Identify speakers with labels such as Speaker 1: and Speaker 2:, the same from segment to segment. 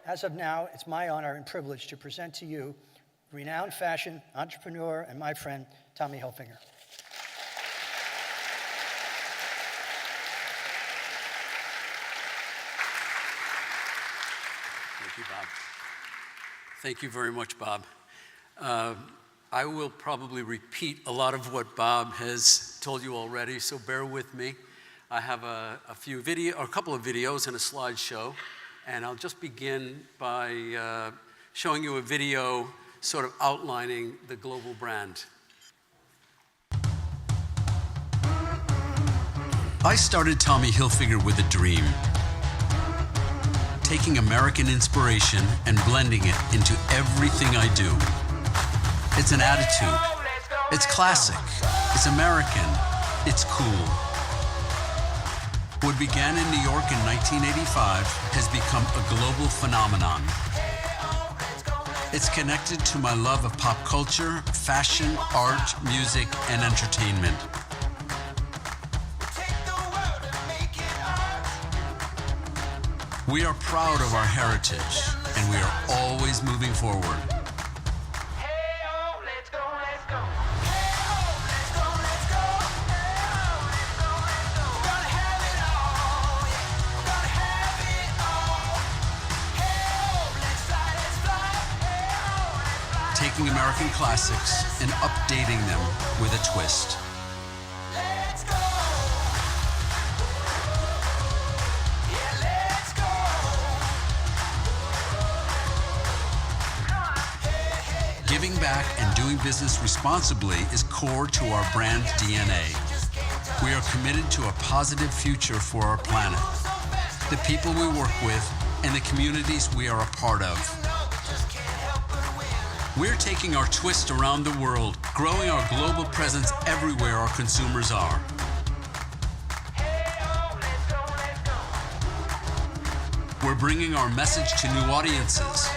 Speaker 1: As of now, it's my honor and privilege to present to you renowned fashion entrepreneur and my friend, Tommy Hilfiger.
Speaker 2: Thank you, Bob. Thank you very much, Bob. I will probably repeat a lot of what Bob has told you already, so bear with me. I have a couple of videos and a slideshow, and I'll just begin by showing you a video sort of outlining the global brand. I started Tommy Hilfiger with a dream. Taking American inspiration and blending it into everything I do. It's an attitude. It's classic. It's American. It's cool. What began in New York in 1985 has become a global phenomenon. It's connected to my love of pop culture, fashion, art, music, and entertainment. We are proud of our heritage, and we are always moving forward. Taking American classics and updating them with a twist. Giving back and doing business responsibly is core to our brand DNA. We are committed to a positive future for our planet, the people we work with, and the communities we are a part of. We're taking our twist around the world, growing our global presence everywhere our consumers are. We're bringing our message to new audiences.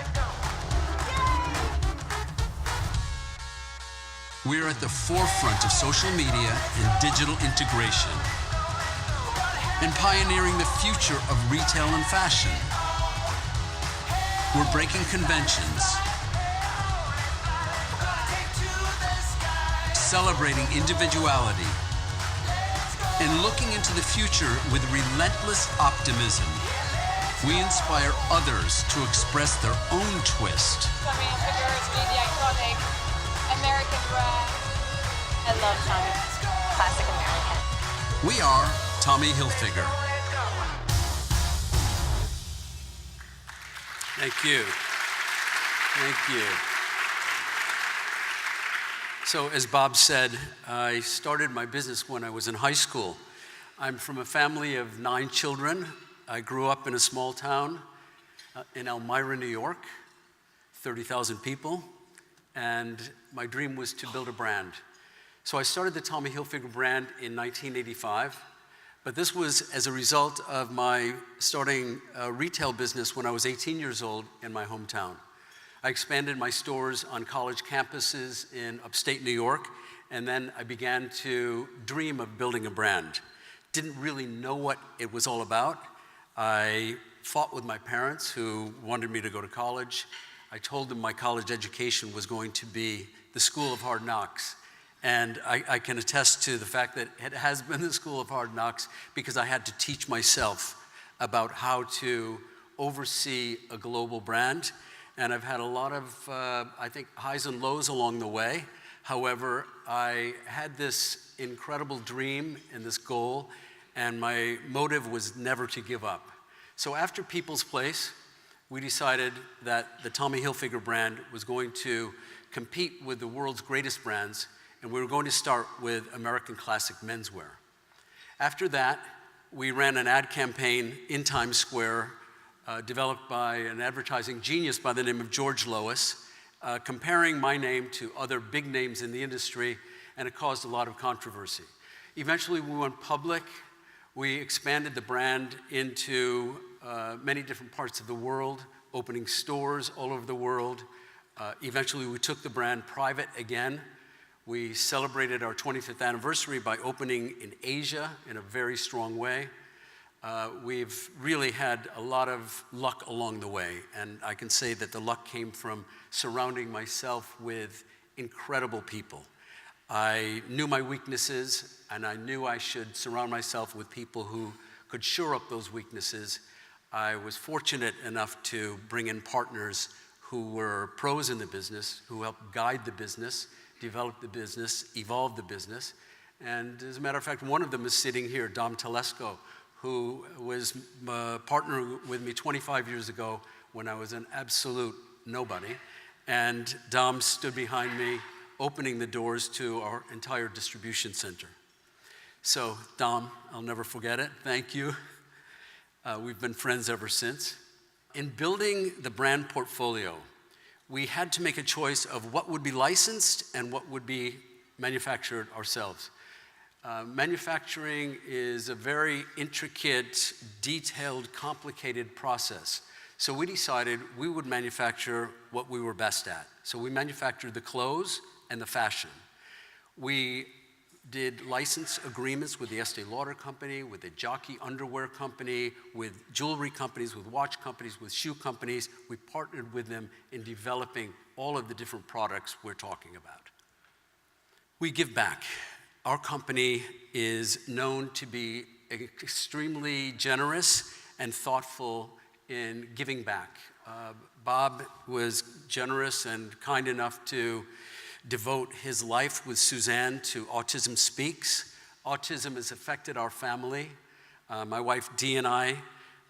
Speaker 2: We're at the forefront of social media and digital integration, and pioneering the future of retail and fashion. We're breaking conventions, celebrating individuality, and looking into the future with relentless optimism. We inspire others to express their own twist.
Speaker 3: Tommy Hilfiger is the iconic American brand. I love Tommy. Classic American.
Speaker 2: We are Tommy Hilfiger. Thank you. Thank you. So as Bob said, I started my business when I was in high school. I'm from a family of 9 children. I grew up in a small town in Elmira, New York, 30,000 people, and my dream was to build a brand. So I started the Tommy Hilfiger brand in 1985, but this was as a result of my starting a retail business when I was 18 years old in my hometown. I expanded my stores on college campuses in upstate New York, and then I began to dream of building a brand. Didn't really know what it was all about. I fought with my parents who wanted me to go to college. I told them my college education was going to be the school of hard knocks. And I can attest to the fact that it has been the school of hard knocks because I had to teach myself about how to oversee a global brand. And I've had a lot of, I think, highs and lows along the way. However, I had this incredible dream and this goal, and my motive was never to give up. So after People's Place, we decided that the Tommy Hilfiger brand was going to compete with the world's greatest brands, and we were going to start with American classic menswear. After that, we ran an ad campaign in Times Square, developed by an advertising genius by the name of George Lois, comparing my name to other big names in the industry, and it caused a lot of controversy. Eventually, we went public. We expanded the brand into many different parts of the world, opening stores all over the world. Eventually, we took the brand private again. We celebrated our 25th anniversary by opening in Asia in a very strong way. we've really had a lot of luck along the way, and I can say that the luck came from surrounding myself with incredible people. I knew my weaknesses, and I knew I should surround myself with people who could shore up those weaknesses. I was fortunate enough to bring in partners who were pros in the business, who helped guide the business, develop the business, evolve the business. And as a matter of fact, one of them is sitting here, Dom Telesco, who was a partner with me 25 years ago when I was an absolute nobody. And Dom stood behind me, opening the doors to our entire distribution center. So, Dom, I'll never forget it. Thank you. We've been friends ever since. In building the brand portfolio, we had to make a choice of what would be licensed and what would be manufactured ourselves. Manufacturing is a very intricate, detailed, complicated process. So we decided we would manufacture what we were best at. So we manufactured the clothes and the fashion. We did license agreements with the Estee Lauder company, with the jockey underwear company, with jewelry companies, with watch companies, with shoe companies. We partnered with them in developing all of the different products we're talking about. We give back. Our company is known to be extremely generous and thoughtful in giving back. Bob was generous and kind enough to devote his life with Suzanne to Autism Speaks. Autism has affected our family. My wife Dee and I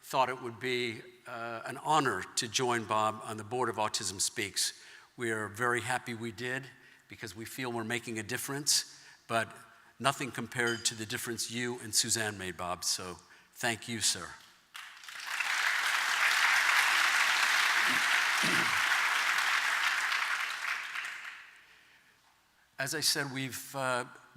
Speaker 2: thought it would be an honor to join Bob on the board of Autism Speaks. We are very happy we did because we feel we're making a difference, but nothing compared to the difference you and Suzanne made, Bob, so thank you, sir. As I said, we've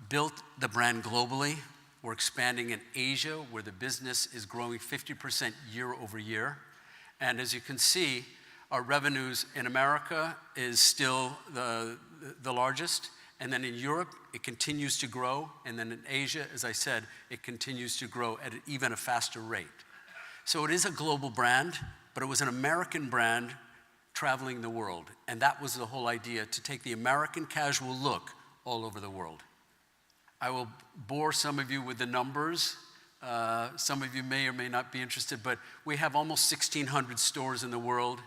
Speaker 2: built the brand globally. We're expanding in Asia, where the business is growing 50% year over year. And as you can see, our revenues in America is still the largest. And then in Europe, it continues to grow. And then in Asia, as I said, it continues to grow at even a faster rate. So it is a global brand, but it was an American brand traveling the world. And that was the whole idea, to take the American casual look all over the world. I will bore some of you with the numbers. Some of you may or may not be interested, but we have almost 1,600 stores in the world.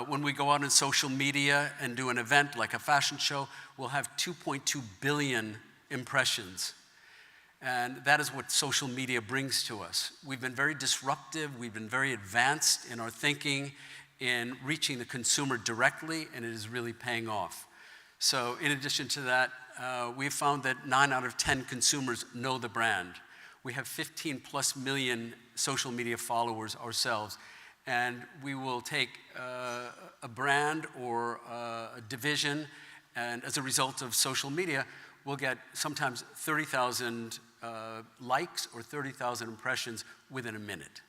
Speaker 2: When we go out on social media and do an event like a fashion show, we'll have 2.2 billion impressions. And that is what social media brings to us. We've been very disruptive. We've been very advanced in our thinking in reaching the consumer directly, and it is really paying off. So in addition to that, we've found that 9 out of 10 consumers know the brand. We have 15 plus million social media followers ourselves, and we will take a brand or a division, and as a result of social media, we'll get sometimes 30,000 likes or 30,000 impressions within a minute.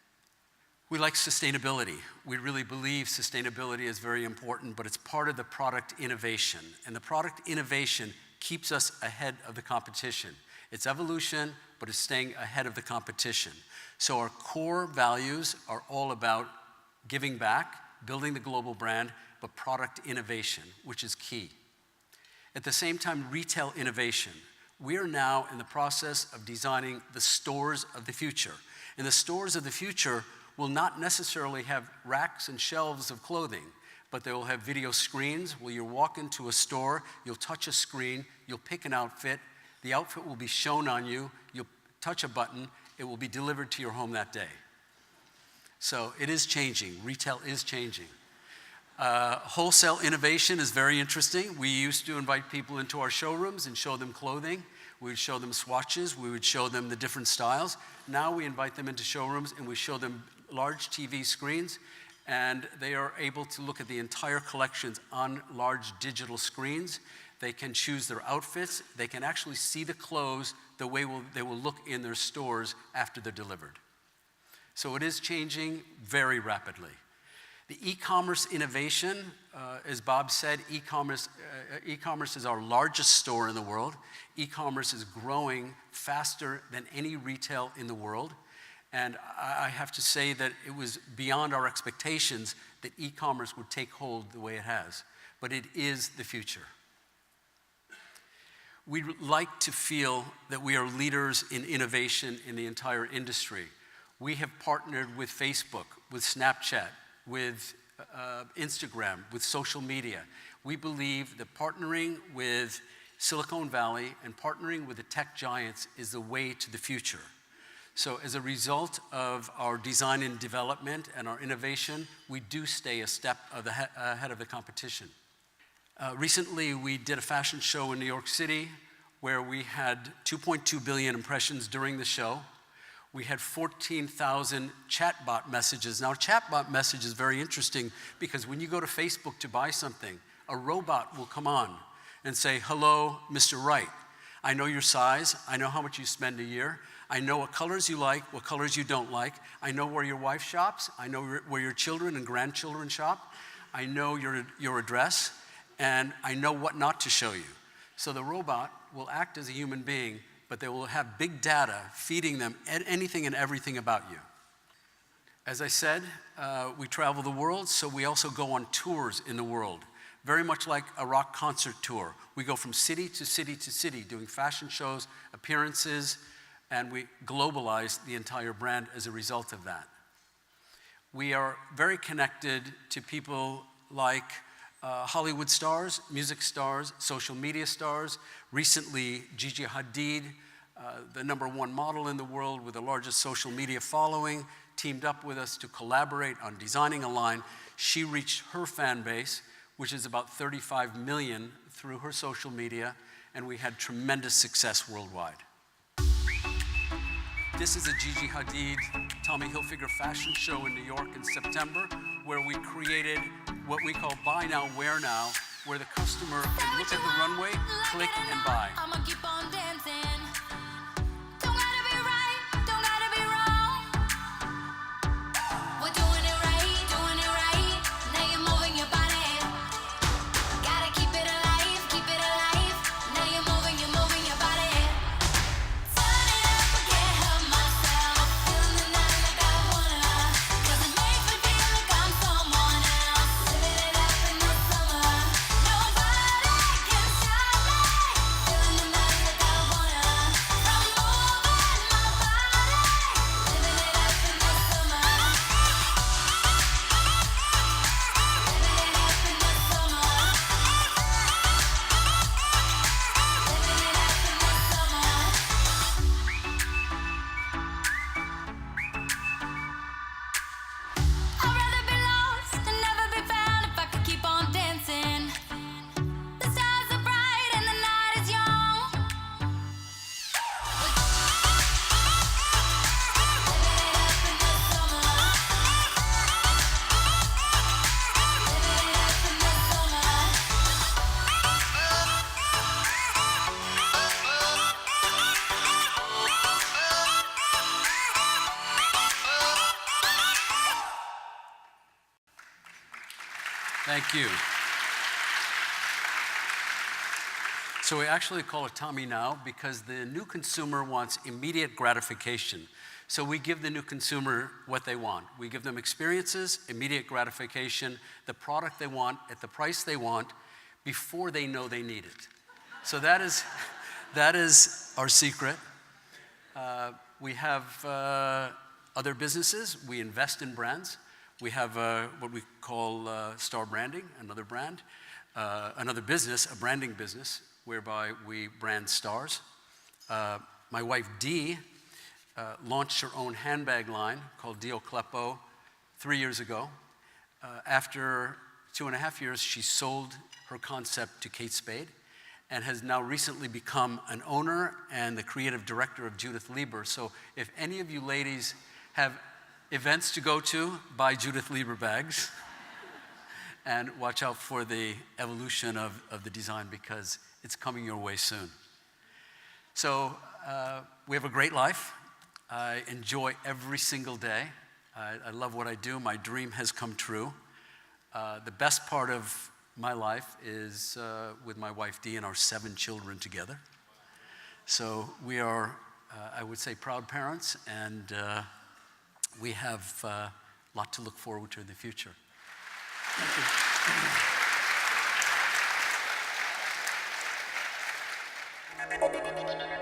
Speaker 2: We like sustainability. We really believe sustainability is very important, but it's part of the product innovation. And the product innovation keeps us ahead of the competition. It's evolution, but it's staying ahead of the competition. So our core values are all about giving back, building the global brand, but product innovation, which is key. At the same time, retail innovation. We are now in the process of designing the stores of the future. And the stores of the future will not necessarily have racks and shelves of clothing, but they will have video screens where you walk into a store, you'll touch a screen, you'll pick an outfit, the outfit will be shown on you, you'll touch a button, it will be delivered to your home that day. So it is changing, retail is changing. Wholesale innovation is very interesting. We used to invite people into our showrooms and show them clothing. We would show them swatches, we would show them the different styles. Now we invite them into showrooms and we show them large TV screens, and they are able to look at the entire collections on large digital screens. They can choose their outfits. They can actually see the clothes the way they will look in their stores after they're delivered. So it is changing very rapidly. The e-commerce innovation, as Bob said, e-commerce is our largest store in the world. E-commerce is growing faster than any retail in the world. And I have to say that it was beyond our expectations that e-commerce would take hold the way it has. But it is the future. We'd like to feel that we are leaders in innovation in the entire industry. We have partnered with Facebook, with Snapchat, with Instagram, with social media. We believe that partnering with Silicon Valley and partnering with the tech giants is the way to the future. So as a result of our design and development and our innovation, we do stay a step ahead of the competition. Recently, we did a fashion show in New York City where we had 2.2 billion impressions during the show. We had 14,000 chatbot messages. Now, a chatbot message is very interesting because when you go to Facebook to buy something, a robot will come on and say, "Hello, Mr. Wright. I know your size. I know how much you spend a year. I know what colors you like, what colors you don't like. I know where your wife shops. I know where your children and grandchildren shop. I know your address, and I know what not to show you." So the robot will act as a human being, but they will have big data feeding them anything and everything about you. As I said, we travel the world, so we also go on tours in the world. Very much like a rock concert tour. We go from city to city to city, doing fashion shows, appearances, and we globalize the entire brand as a result of that. We are very connected to people like Hollywood stars, music stars, social media stars. Recently, Gigi Hadid, the #1 model in the world with the largest social media following, teamed up with us to collaborate on designing a line. She reached her fan base, which is about 35 million through her social media, and we had tremendous success worldwide. This is a Gigi Hadid, Tommy Hilfiger fashion show in New York in September, where we created what we call Buy Now, Wear Now, where the customer can look at the runway, click, and buy.
Speaker 4: I'ma keep on dancing. Don't gotta be right, don't gotta be wrong. We're doing it right, doing it right. Now you're moving your body. Gotta keep it alive, keep it alive. Now you're moving your body. Turn it up, I can't help myself. Feeling the night like I wanna. 'Cause it makes me feel like I'm someone else. Living it up in the summer. Nobody can stop me. Feeling the night like I wanna. From moving my body. Living it up in the summer. Living it up in the summer. Living it up in the summer. I'd rather be lost and never be found if I could keep on dancing. The stars are bright and the night is young. Living it up in the summer. Living it up in the summer.
Speaker 2: Thank you. So we actually call it Tommy Now because the new consumer wants immediate gratification. So we give the new consumer what they want. We give them experiences, immediate gratification, the product they want at the price they want before they know they need it. So that is our secret. We have other businesses. We invest in brands. We have what we call star branding, another brand, another business, a branding business, whereby we brand stars. My wife, Dee, launched her own handbag line called Dio Kleppo 3 years ago. After 2.5 years, she sold her concept to Kate Spade and has now recently become an owner and the creative director of Judith Lieber. So if any of you ladies have events to go to, buy Judith Lieber bags and watch out for the evolution of the design because it's coming your way soon. So we have a great life. I enjoy every single day. I love what I do. My dream has come true. The best part of my life is with my wife Dee and our 7 children together. So we are, I would say, proud parents, and we have a lot to look forward to in the future.
Speaker 1: Thank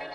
Speaker 1: you.